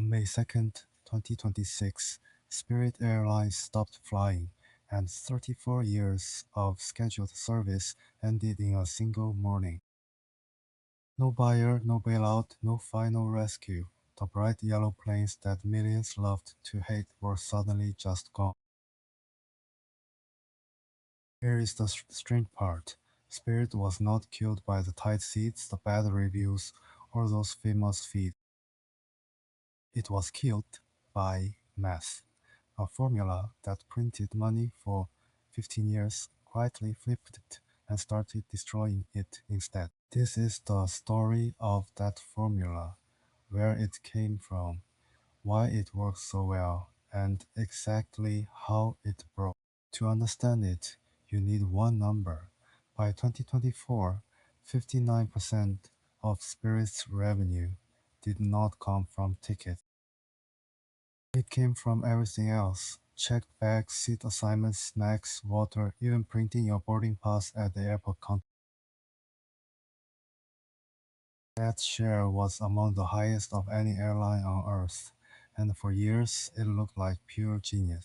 On May 2nd, 2026, Spirit Airlines stopped flying, and 34 years of scheduled service ended in a single morning. No buyer, no bailout, no final rescue. The bright yellow planes that millions loved to hate were suddenly just gone. Here is the strange part. Spirit was not killed by the tight seats, the bad reviews, or those famous feeds. It was killed by math, a formula that printed money for 15 years, quietly flipped it, and started destroying it instead. This is the story of that formula, where it came from, why it works so well, and exactly how it broke. To understand it, you need one number. By 2024, 59% of Spirit's revenue did not come from tickets. It came from everything else. Checked bags, seat assignments, snacks, water, even printing your boarding pass at the airport counter. That share was among the highest of any airline on Earth, and for years it looked like pure genius.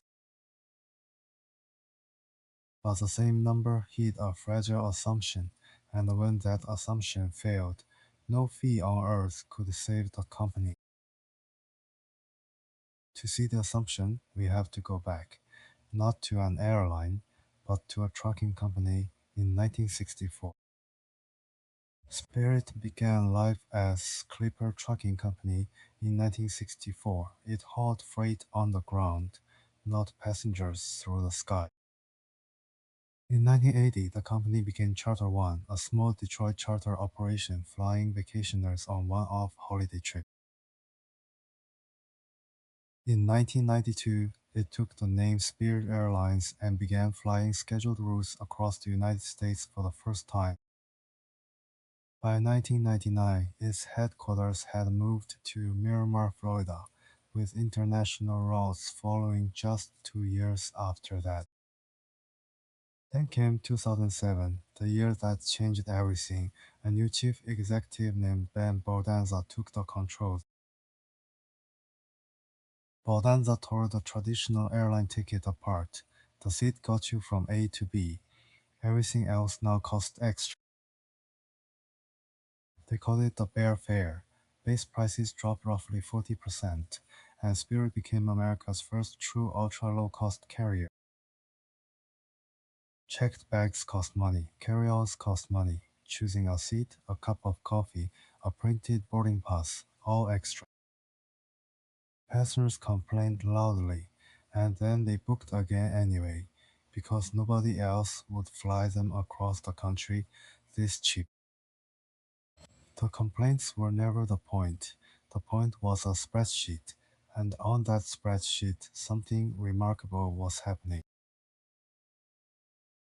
But the same number hid a fragile assumption, and when that assumption failed, no fee on earth could save the company. To see the assumption, we have to go back, not to an airline, but to a trucking company in 1964. Spirit began life as Clipper Trucking Company in 1964. It hauled freight on the ground, not passengers through the sky. In 1980, the company became Charter One, a small Detroit charter operation flying vacationers on one-off holiday trips. In 1992, it took the name Spirit Airlines and began flying scheduled routes across the United States for the first time. By 1999, its headquarters had moved to Miramar, Florida, with international routes following just 2 years after that. Then came 2007, the year that changed everything. A new chief executive named Ben Baldanza took the controls. Baldanza tore the traditional airline ticket apart. The seat got you from A to B. Everything else now cost extra. They called it the bear fare. Base prices dropped roughly 40%, and Spirit became America's first true ultra-low-cost carrier. Checked bags cost money, carry-ons cost money, choosing a seat, a cup of coffee, a printed boarding pass, all extra. Passengers complained loudly, and then they booked again anyway, because nobody else would fly them across the country this cheap. The complaints were never the point. The point was a spreadsheet, and on that spreadsheet, something remarkable was happening.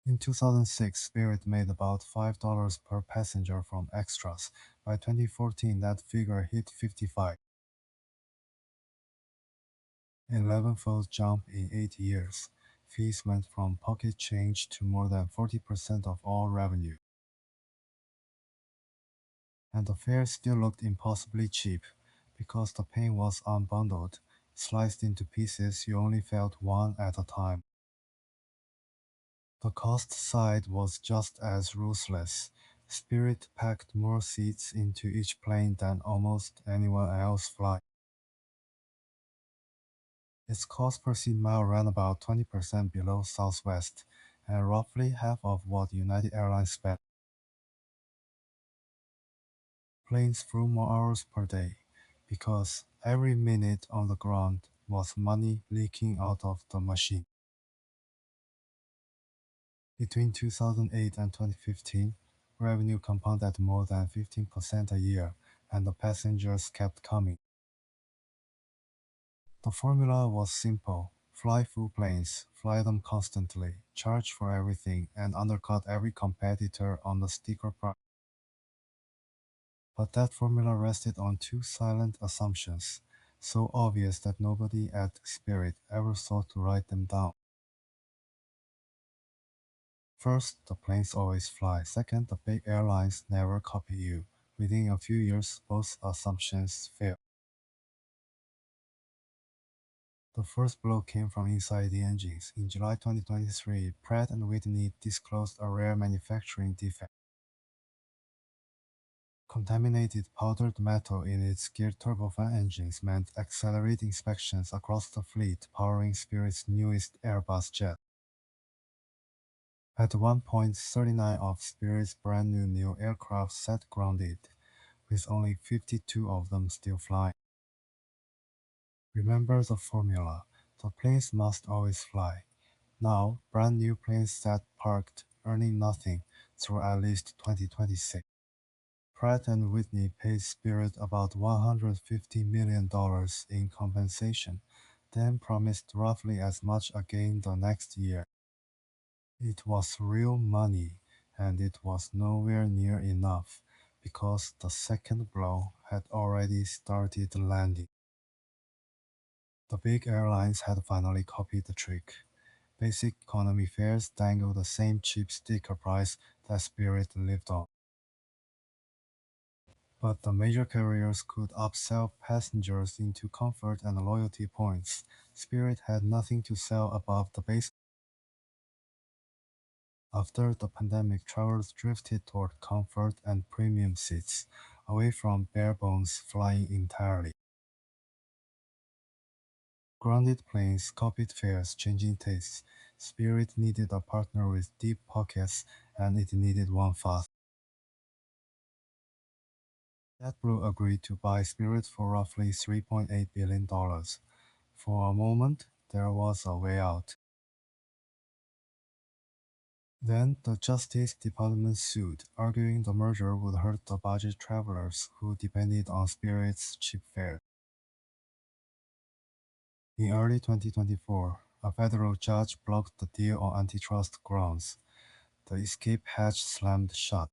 In 2006, Spirit made about $5 per passenger from extras. By 2014, that figure hit 55. 11-fold jump in 8 years. Fees went from pocket change to more than 40% of all revenue. And the fare still looked impossibly cheap, because the pain was unbundled, sliced into pieces you only felt one at a time. The cost side was just as ruthless. Spirit packed more seats into each plane than almost anyone else flying. Its cost per seat mile ran about 20% below Southwest, and roughly half of what United Airlines spent. Planes flew more hours per day, because every minute on the ground was money leaking out of the machine. Between 2008 and 2015, revenue compounded at more than 15% a year, and the passengers kept coming. The formula was simple: fly full planes, fly them constantly, charge for everything, and undercut every competitor on the sticker price. But that formula rested on two silent assumptions, so obvious that nobody at Spirit ever thought to write them down. First, the planes always fly. Second, the big airlines never copy you. Within a few years, both assumptions fail. The first blow came from inside the engines. In July 2023, Pratt& Whitney disclosed a rare manufacturing defect. Contaminated powdered metal in its geared turbofan engines meant accelerated inspections across the fleet powering Spirit's newest Airbus jet. At one point, 39 of Spirit's brand new aircraft sat grounded, with only 52 of them still flying. Remember the formula: the planes must always fly. Now, brand new planes sat parked, earning nothing through at least 2026. Pratt& Whitney paid Spirit about $150 million in compensation, then promised roughly as much again the next year. It was real money, and it was nowhere near enough, because the second blow had already started landing. The big airlines had finally copied the trick. Basic economy fares dangled the same cheap sticker price that Spirit lived on. But the major carriers could upsell passengers into comfort and loyalty points. Spirit had nothing to sell above the base. After the pandemic, travelers drifted toward comfort and premium seats, away from bare-bones flying entirely. Grounded planes copied fares, changing tastes. Spirit needed a partner with deep pockets, and it needed one fast. JetBlue agreed to buy Spirit for roughly $3.8 billion. For a moment, there was a way out. Then the Justice Department sued, arguing the merger would hurt the budget travelers who depended on Spirit's cheap fare. In early 2024, a federal judge blocked the deal on antitrust grounds. The escape hatch slammed shut.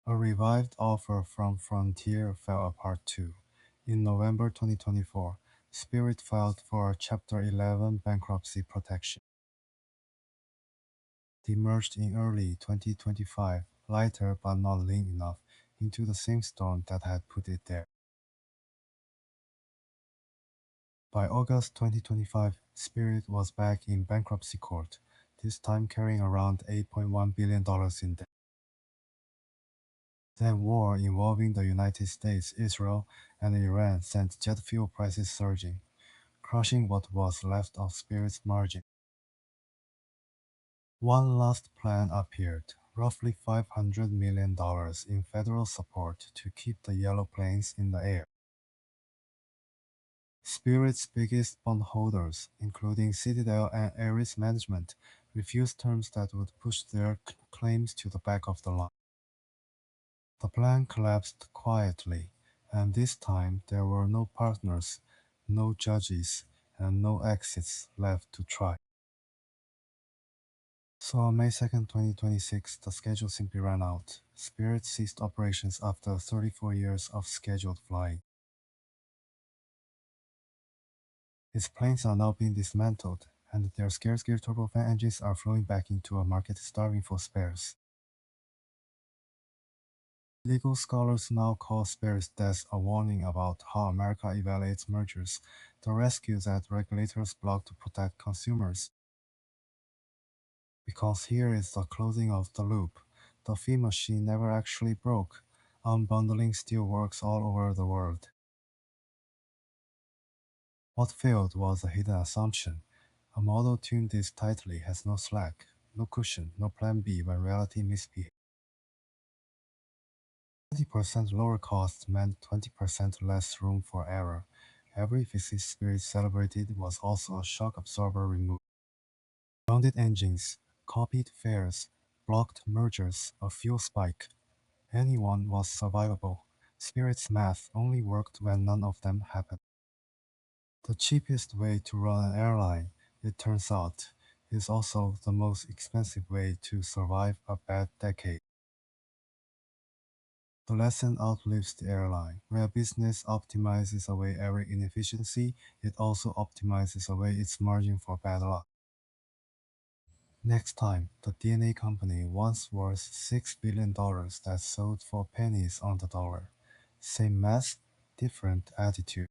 A revived offer from Frontier fell apart too. In November 2024, Spirit filed for Chapter 11 bankruptcy protection. It emerged in early 2025, lighter but not lean enough, into the same storm that had put it there. By August 2025, Spirit was back in bankruptcy court, this time carrying around $8.1 billion in debt. Then war involving the United States, Israel, and Iran sent jet fuel prices surging, crushing what was left of Spirit's margin. One last plan appeared, roughly $500 million in federal support to keep the yellow planes in the air. Spirit's biggest bondholders, including Citadel and Ares Management, refused terms that would push their claims to the back of the line. The plan collapsed quietly, and this time there were no partners, no judges, and no exits left to try. So on May 2nd, 2026, the schedule simply ran out. Spirit ceased operations after 34 years of scheduled flying. Its planes are now being dismantled, and their scarce geared turbofan engines are flowing back into a market starving for spares. Legal scholars now call Spirit's death a warning about how America evaluates mergers, the rescue that regulators block to protect consumers. Because here is the closing of the loop. The fee machine never actually broke. Unbundling still works all over the world. What failed was a hidden assumption. A model tuned this tightly has no slack, no cushion, no plan B when reality misbehaves. 20% lower costs meant 20% less room for error. Every visit Spirit celebrated was also a shock absorber removed. Grounded engines, copied fares, blocked mergers, a fuel spike. Anyone was survivable. Spirit's math only worked when none of them happened. The cheapest way to run an airline, it turns out, is also the most expensive way to survive a bad decade. The lesson outlives the airline. When a business optimizes away every inefficiency, it also optimizes away its margin for bad luck. Next time, the DNA company once worth $6 billion that sold for pennies on the dollar. Same math, different attitude.